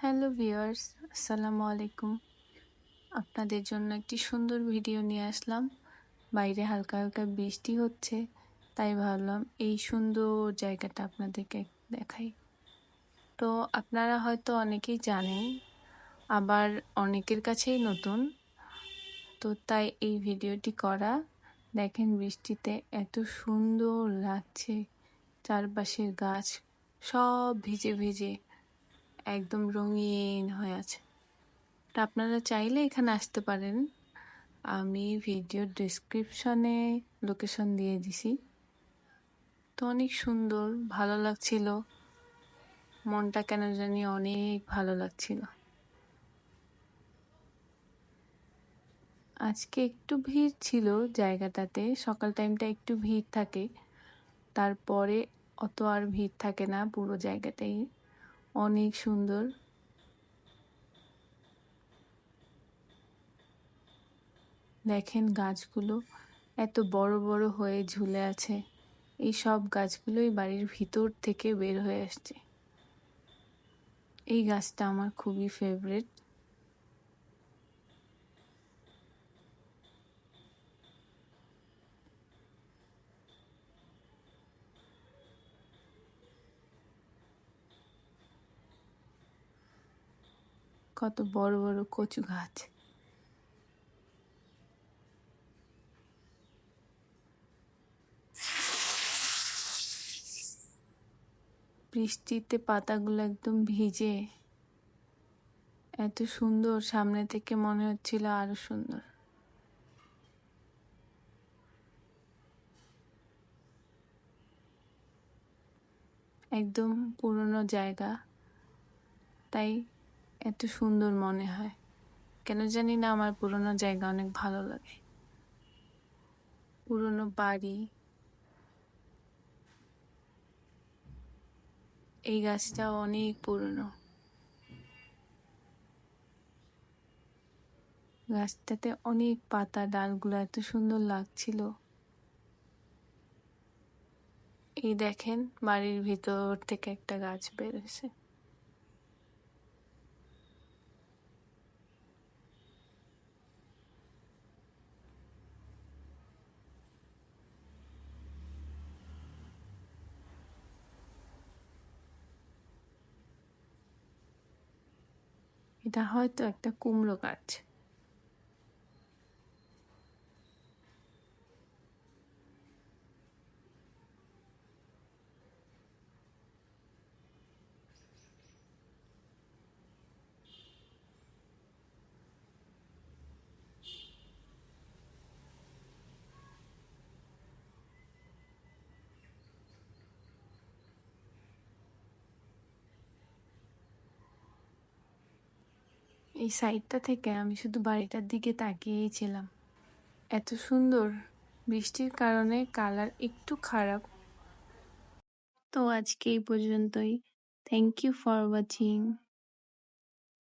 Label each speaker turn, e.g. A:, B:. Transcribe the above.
A: Hello viewers, আসসালামু আলাইকুম। আপনাদের জন্য একটি সুন্দর ভিডিও নিয়ে আসলাম। বাইরে হালকা হালকা বৃষ্টি হচ্ছে, তাই ভাবলাম এই সুন্দর জায়গাটা আপনাদেরকে দেখাই। তো আপনারা হয়তো অনেকেই জানেন, আবার অনেকের কাছেই নতুন। তো তাই এই ভিডিওটি করা। দেখেন বৃষ্টিতে এত সুন্দর লাগছে, চারপাশের গাছ সব ভিজে ভিজে একদম রঙিন হয়ে আছে। তা আপনারা চাইলে এখানে আসতে পারেন। আমি ভিডিওর ডেসক্রিপশনে লোকেশন দিয়ে দিছি। তো অনেক সুন্দর, ভালো লাগছিল, মনটা কেন জানি অনেক ভালো লাগছিল। আজকে একটু ভিড় ছিল জায়গাটাতে, সকাল টাইমটা একটু ভিড় থাকে, তারপরে অত আর ভিড় থাকে না। পুরো জায়গাটাই অনেক সুন্দর। দেখেন গাছগুলো এত বড় বড় হয়ে ঝুলে আছে। এই সব গাছগুলোই বাড়ির ভিতর থেকে বের হয়ে আসছে। এই গাছটা আমার খুবই ফেভারিট। কত বড় বড় কচু গাছ। বৃষ্টিতে পাতাগুলো একদম ভিজে এত সুন্দর, সামনে থেকে মনে হচ্ছিল আরো সুন্দর। একদম পুরনো জায়গা, তাই এত সুন্দর মনে হয়। কেন জানি না, আমার পুরনো জায়গা অনেক ভালো লাগে। পুরনো বাড়ি। এই গাছটাও অনেক পুরনো। গাছটাতে অনেক পাতা, ডালগুলো এত সুন্দর লাগছিল। এই দেখেন বাড়ির ভিতর থেকে একটা গাছ বের হয়েছে। এটা হয়তো একটা কুমড়ো গাছ। এই সাইডটা থেকে আমি শুধু বাড়িটার দিকে তাকিয়েই ছিলাম। এত সুন্দর। বৃষ্টির কারণে কালার একটু খারাপ। তো আজকে এই পর্যন্তই। Thank you for watching.